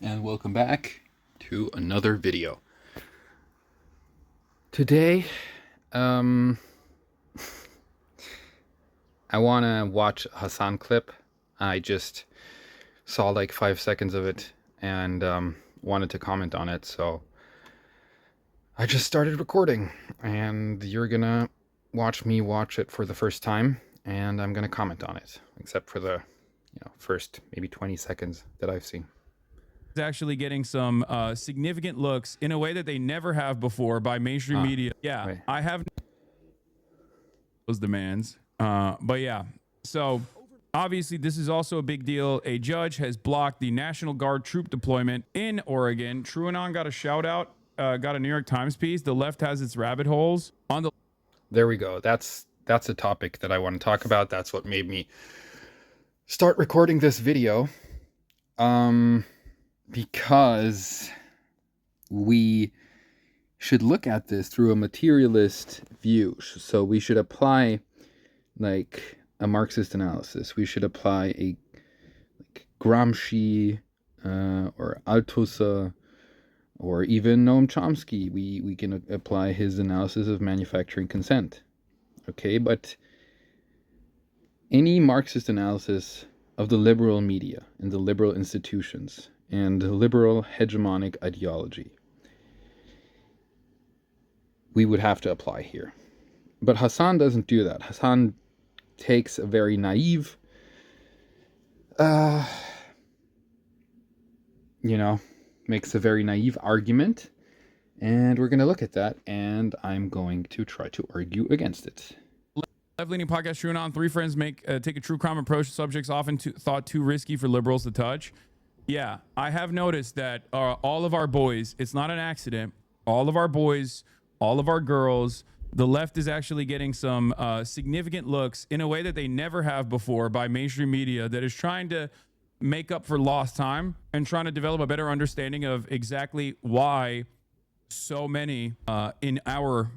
And welcome back to another video. Today, um, I want to watch a Hassan clip. I just saw like 5 seconds of it and wanted to comment on it, so I just started recording, and you're gonna watch me watch it for the first time, and I'm gonna comment on it, except for the first maybe 20 seconds that I've seen. Actually getting some significant looks in a way that they never have before by mainstream media. Yeah, right. I have those demands. But yeah, so obviously this is also a big deal. A judge has blocked the National Guard troop deployment in Oregon. TrueAnon got a shout out, got a New York Times piece. The left has its rabbit holes on the. There we go. That's a topic that I want to talk about. That's what made me start recording this video. Because we should look at this through a materialist view. So we should apply like a Marxist analysis. We should apply a like Gramsci or Althusser or even Noam Chomsky. We can apply his analysis of manufacturing consent. Okay, but any Marxist analysis of the liberal media and the liberal institutions and the liberal hegemonic ideology we would have to apply here. But Hassan doesn't do that. Hassan takes a very naive, makes a very naive argument, and we're going to look at that, and I'm going to try to argue against it. Left-leaning podcast TrueAnon. Three friends take a true crime approach to subjects often thought too risky for liberals to touch. Yeah, I have noticed that all of our boys, it's not an accident, all of our boys, all of our girls, the left is actually getting some significant looks in a way that they never have before by mainstream media that is trying to make up for lost time and trying to develop a better understanding of exactly why so many in our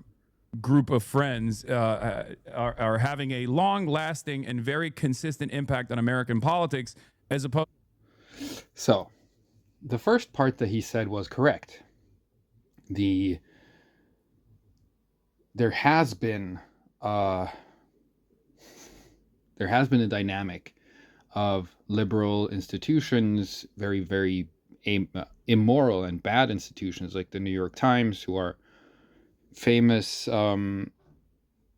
group of friends are having a long-lasting and very consistent impact on American politics as opposed. So, the first part that he said was correct. There has been a dynamic of liberal institutions, very, very immoral and bad institutions like the New York Times, who are famous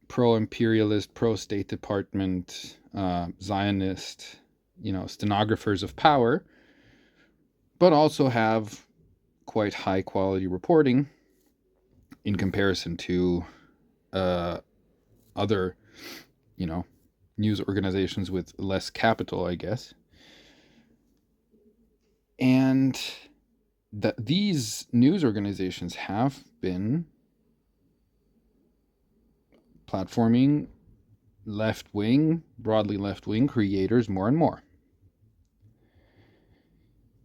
pro-imperialist, pro-State Department, Zionist, stenographers of power, but also have quite high quality reporting in comparison to other, news organizations with less capital, I guess. And these news organizations have been platforming broadly left-wing creators more and more.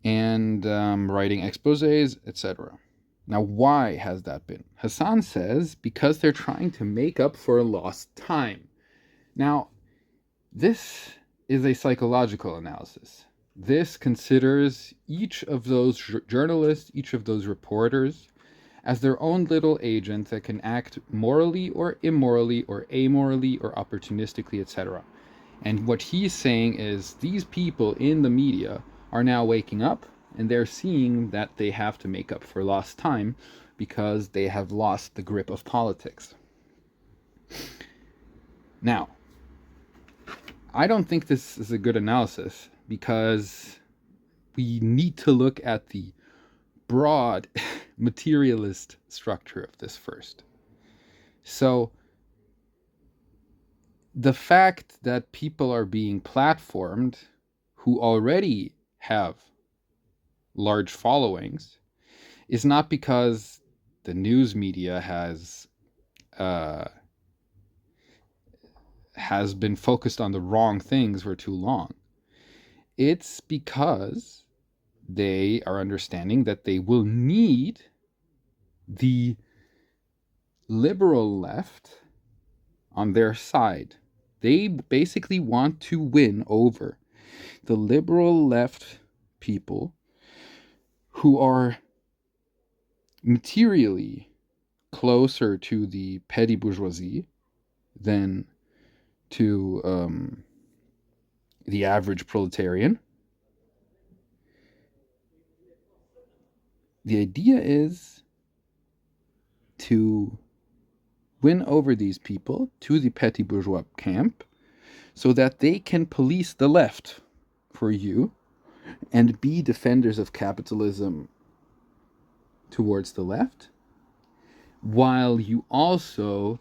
And writing exposés, etc. Now, why has that been? Hassan says because they're trying to make up for lost time. Now, this is a psychological analysis. This considers each of those journalists, each of those reporters, as their own little agent that can act morally or immorally or amorally or opportunistically, etc. And what he's saying is these people in the media are now waking up, and they're seeing that they have to make up for lost time because they have lost the grip of politics. Now, I don't think this is a good analysis because we need to look at the broad materialist structure of this first. So, the fact that people are being platformed who already have large followings is not because the news media has been focused on the wrong things for too long. It's because they are understanding that they will need the liberal left on their side. They basically want to win over the liberal left people who are materially closer to the petty bourgeoisie than to the average proletarian. The idea is to win over these people to the petty bourgeois camp so that they can police the left for you and be defenders of capitalism towards the left, while you also,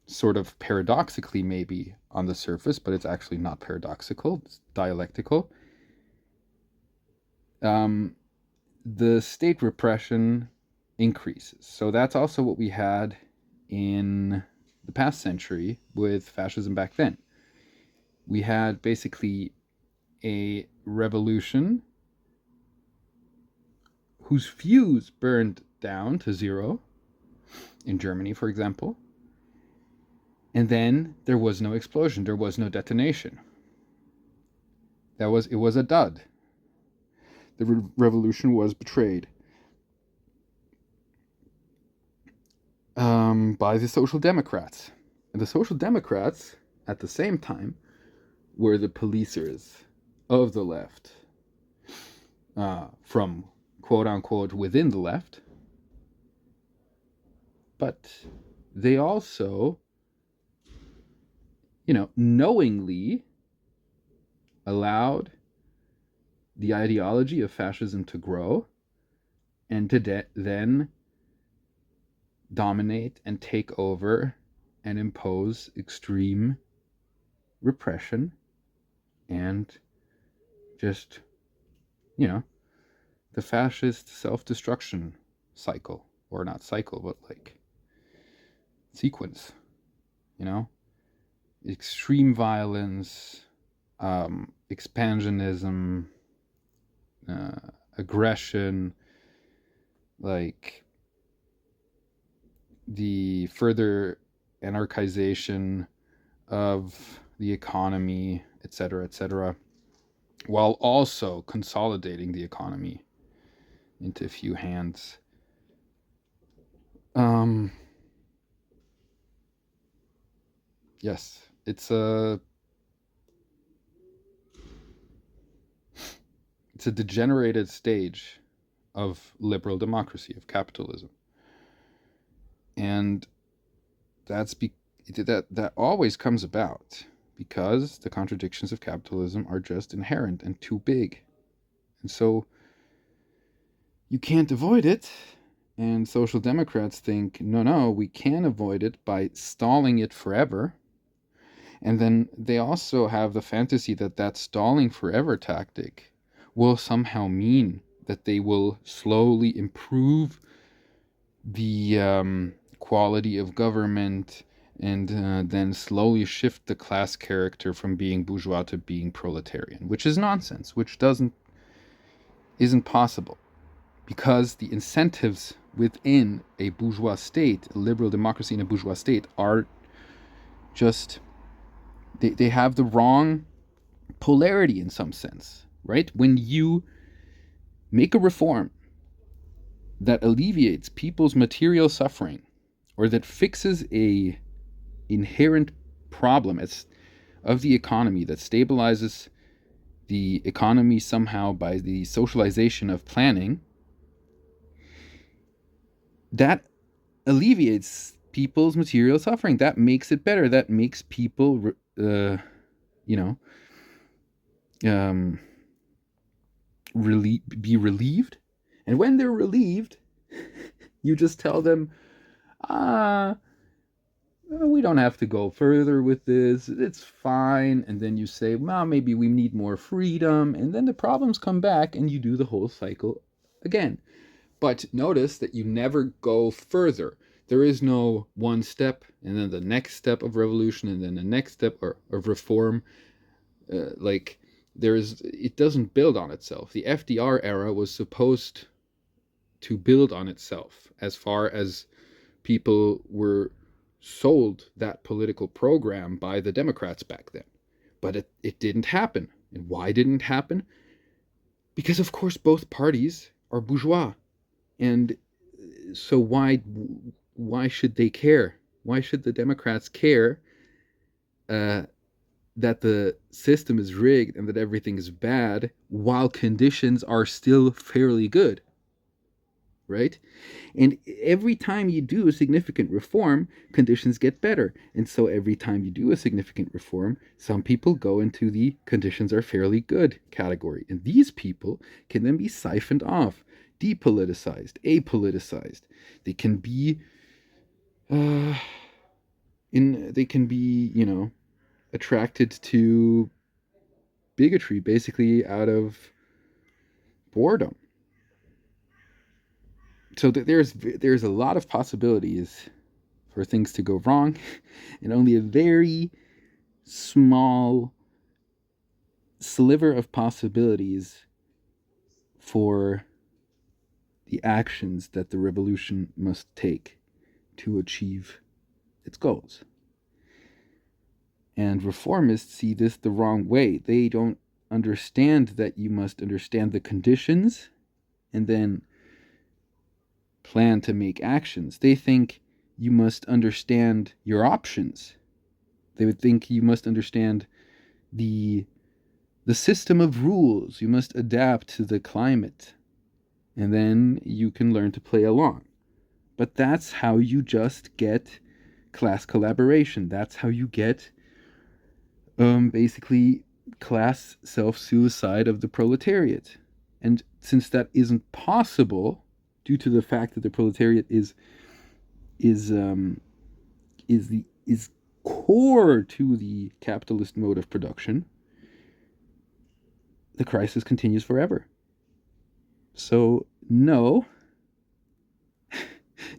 sort of paradoxically, maybe on the surface, but it's actually not paradoxical, it's dialectical, the state repression increases. So that's also what we had in the past century with fascism back then. We had basically a revolution whose fuse burned down to zero in Germany, for example. And then there was no explosion, there was no detonation. It was a dud. The revolution was betrayed by the Social Democrats. And the Social Democrats, at the same time, were the policers of the left, from quote unquote within the left. But they also, knowingly allowed the ideology of fascism to grow and to then dominate and take over and impose extreme repression and just, the fascist self-destruction cycle, or not cycle, but like sequence, extreme violence, expansionism, aggression, like the further anarchization of the economy, etc., while also consolidating the economy into a few hands. Yes, it's a degenerated stage of liberal democracy, of capitalism. And that always comes about because the contradictions of capitalism are just inherent and too big. And so you can't avoid it. And social democrats think, no, we can avoid it by stalling it forever. And then they also have the fantasy that stalling forever tactic will somehow mean that they will slowly improve the quality of government and then slowly shift the class character from being bourgeois to being proletarian, which is nonsense, which isn't possible, because the incentives within a bourgeois state, a liberal democracy in a bourgeois state, are just, they have the wrong polarity in some sense, right? When you make a reform that alleviates people's material suffering, or that fixes a inherent problem of the economy, that stabilizes the economy somehow by the socialization of planning, that alleviates people's material suffering. That makes it better. That makes people, be relieved. And when they're relieved, you just tell them, we don't have to go further with this. It's fine. And then you say, well, maybe we need more freedom. And then the problems come back and you do the whole cycle again. But notice that you never go further. There is no one step and then the next step of revolution and then the next step of reform. It doesn't build on itself. The FDR era was supposed to build on itself as far as people were sold that political program by the Democrats back then. But it didn't happen. And why didn't it happen? Because, of course, both parties are bourgeois. And so why should they care? Why should the Democrats care uh, that the system is rigged and that everything is bad while conditions are still fairly good? Right? And every time you do a significant reform, conditions get better. And so every time you do a significant reform, some people go into the conditions are fairly good category. And these people can then be siphoned off, depoliticized, apoliticized. They can be uh, they can be, attracted to bigotry basically out of boredom. So there's a lot of possibilities for things to go wrong, and only a very small sliver of possibilities for the actions that the revolution must take to achieve its goals. And reformists see this the wrong way. They don't understand that you must understand the conditions and then plan to make actions. They think you must understand your options. They would think you must understand the system of rules. You must adapt to the climate, and then you can learn to play along. But that's how you just get class collaboration. That's how you get basically class self-suicide of the proletariat. And since that isn't possible, due to the fact that the proletariat is core to the capitalist mode of production, the crisis continues forever. So no,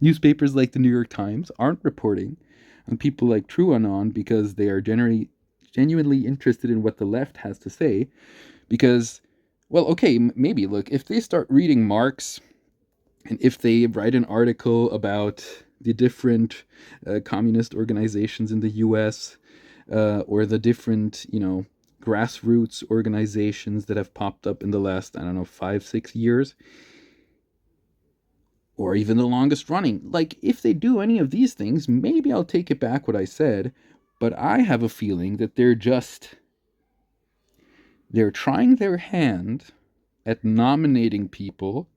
newspapers like the New York Times aren't reporting on people like TrueAnon because they are genuinely interested in what the left has to say. Because, well, okay, maybe, look, if they start reading Marx and if they write an article about the different communist organizations in the US or the different, grassroots organizations that have popped up in the last, 5-6 years, or even the longest running. Like, if they do any of these things, maybe I'll take it back what I said, but I have a feeling that they're trying their hand at nominating people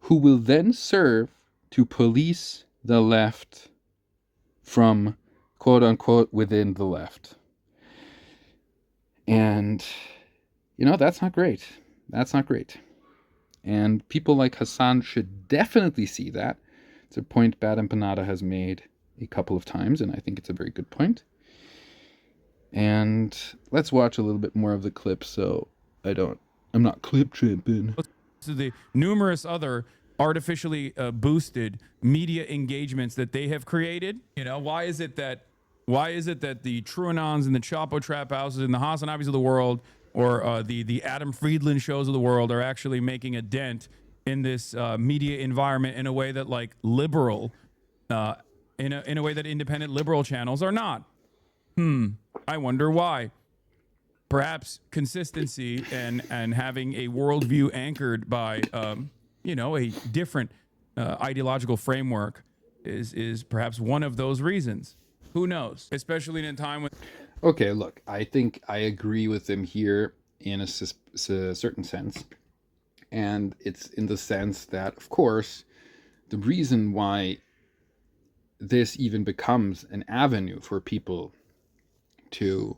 who will then serve to police the left from quote unquote within the left. And, that's not great. That's not great. And people like Hassan should definitely see that. It's a point Bad Empanada has made a couple of times, and I think it's a very good point. And let's watch a little bit more of the clip so I'm not clip tripping. To the numerous other artificially boosted media engagements that they have created. Why is it that the TrueAnons and the Chapo Trap Houses and the Hassanabis of the world, or the Adam Friedland shows of the world, are actually making a dent in this media environment in a way that, like, liberal, in a way that independent liberal channels are not? I wonder why. Perhaps consistency and having a worldview anchored by a different ideological framework is perhaps one of those reasons. Who knows? Especially in a time when. Okay, look, I think I agree with him here in a certain sense. And it's in the sense that, of course, the reason why this even becomes an avenue for people to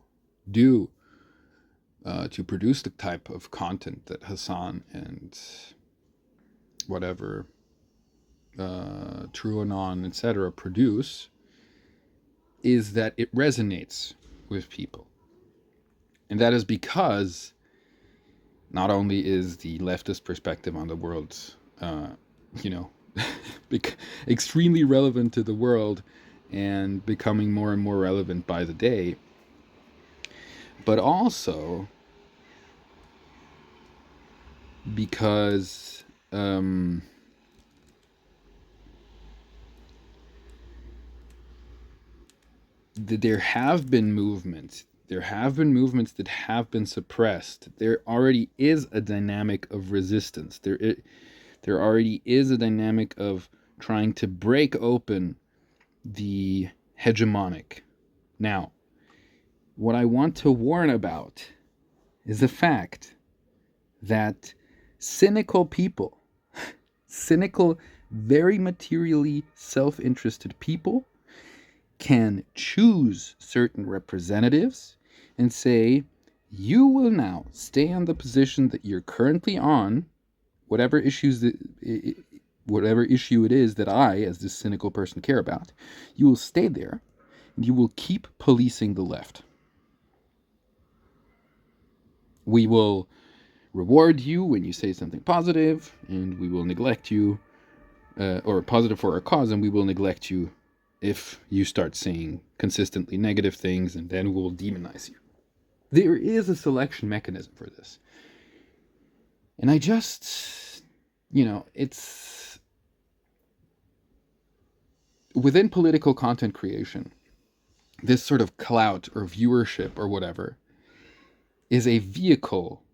produce the type of content that Hassan and whatever TrueAnon, etc. produce is that it resonates with people. And that is because not only is the leftist perspective on the world, extremely relevant to the world and becoming more and more relevant by the day, but also because there have been movements There have been movements that have been suppressed. There already is a dynamic of resistance. There already is a dynamic of trying to break open the hegemonic. Now, what I want to warn about is the fact that cynical people, cynical, very materially self-interested people, can choose certain representatives and say, you will now stay on the position that you're currently on, whatever issue it is that I, as this cynical person, care about. You will stay there, and you will keep policing the left. We will reward you when you say something positive, and we will neglect you, or positive for our cause, and we will neglect you if you start saying consistently negative things, and then we'll demonize you. There is a selection mechanism for this. And I just, it's within political content creation, this sort of clout or viewership or whatever is a vehicle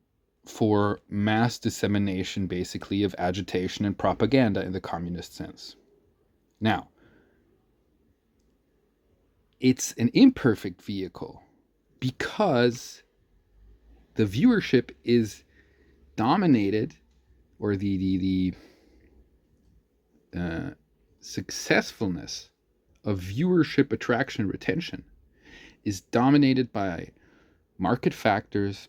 for mass dissemination, basically, of agitation and propaganda in the communist sense. Now, it's an imperfect vehicle because the viewership is dominated, or the successfulness of viewership attraction retention is dominated by market factors,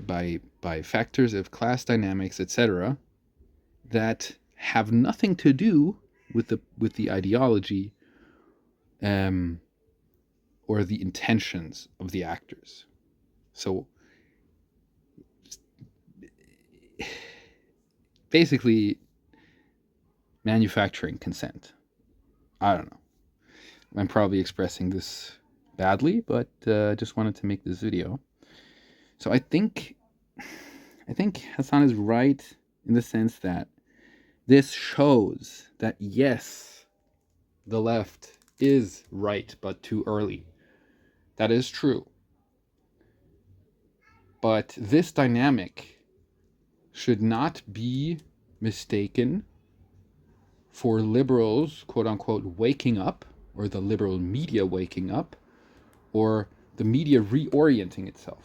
by factors of class dynamics, etc., that have nothing to do with the ideology or the intentions of the actors. So basically, manufacturing consent. I don't know. I'm probably expressing this badly, but I just wanted to make this video. So I think Hassan is right in the sense that this shows that, yes, the left is right, but too early. That is true. But this dynamic should not be mistaken for liberals, quote unquote, waking up, or the liberal media waking up, or the media reorienting itself.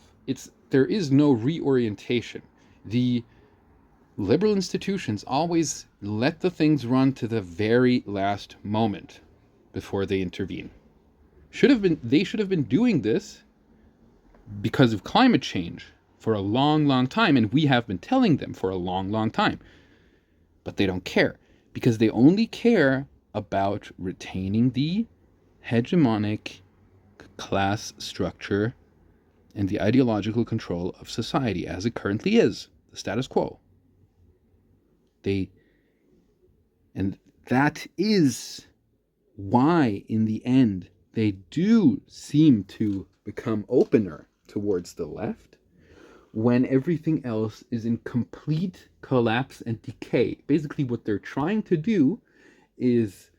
There is no reorientation. The liberal institutions always let the things run to the very last moment before they intervene. They should have been doing this because of climate change for a long, long time, and we have been telling them for a long, long time. But they don't care, because they only care about retaining the hegemonic class structure and the ideological control of society as it currently is, the status quo. And that is why, in the end, they do seem to become opener towards the left when everything else is in complete collapse and decay. Basically, what they're trying to do is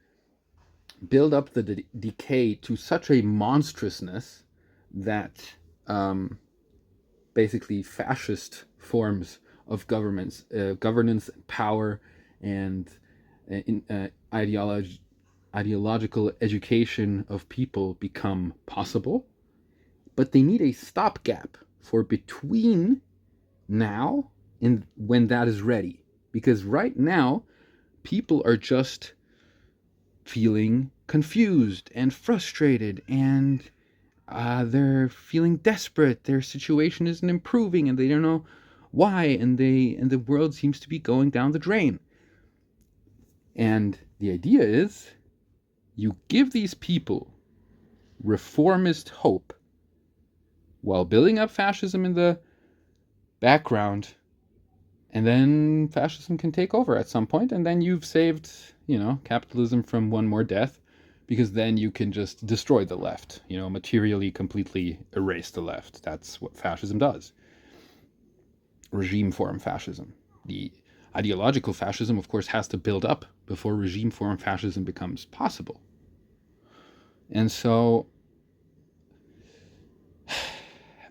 build up the decay to such a monstrousness that basically fascist forms of governance, power, and ideological education of people become possible. But they need a stopgap for between now and when that is ready. Because right now, people are just feeling confused and frustrated, and they're feeling desperate. Their situation isn't improving, and they don't know why, and the world seems to be going down the drain. And the idea is, you give these people reformist hope while building up fascism in the background, and then fascism can take over at some point, and then you've saved, capitalism from one more death, because then you can just destroy the left, materially completely erase the left. That's what fascism does. Regime form fascism. The ideological fascism, of course, has to build up before regime form fascism becomes possible. And so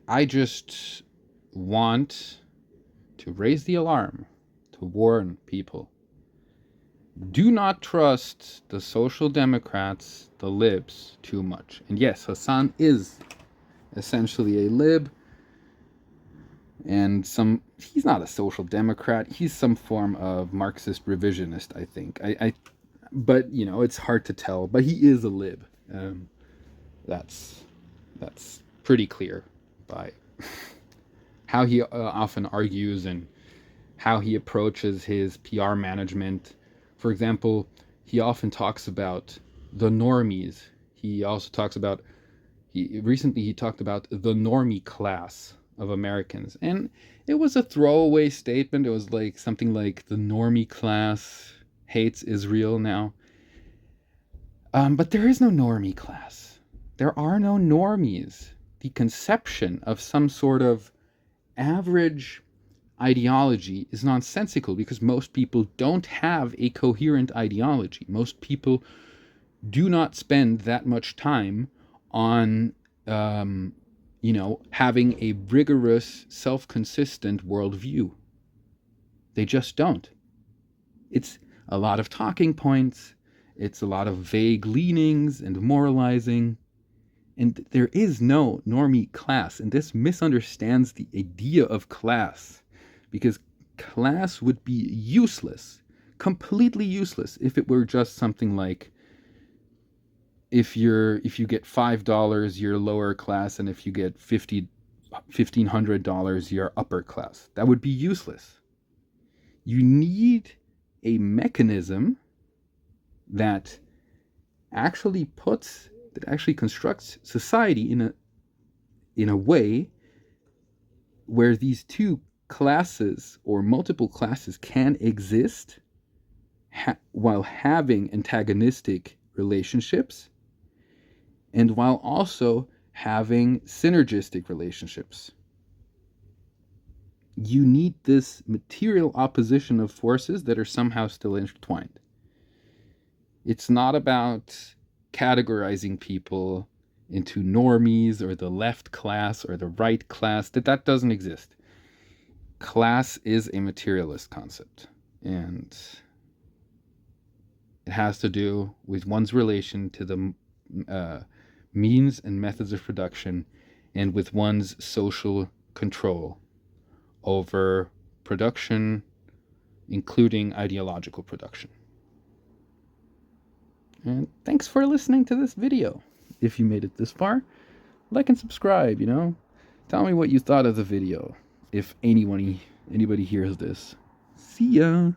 I just want to raise the alarm, to warn people. Do not trust the social democrats, the libs, too much. And yes, Hassan is essentially a lib, and he's not a social democrat. He's some form of Marxist revisionist, I think. But you know, it's hard to tell. But he is a lib. That's pretty clear by how he often argues and how he approaches his PR management. For example, he often talks about the normies. He also talks about recently he talked about the normie class of Americans, and it was a throwaway statement. It was like something like the normie class hates Israel now. But there is no normie class. There are no normies. The conception of some sort of average ideology is nonsensical because most people don't have a coherent ideology. Most people do not spend that much time on having a rigorous, self-consistent worldview. They just don't. It's a lot of talking points. It's a lot of vague leanings and moralizing. And there is no normie class. And this misunderstands the idea of class. Because class would be useless, completely useless, if it were just something like, if you get $5, you're lower class, and if you get $1,500, you're upper class. That would be useless. You need a mechanism that actually constructs society in a way where these two classes or multiple classes can exist while having antagonistic relationships and while also having synergistic relationships. You need this material opposition of forces that are somehow still intertwined. It's not about categorizing people into normies or the left class or the right class. That doesn't exist. Class is a materialist concept, and it has to do with one's relation to the means and methods of production and with one's social control over production, including ideological production. And thanks for listening to this video. If you made it this far, like and subscribe, Tell me what you thought of the video if anybody hears this. See ya!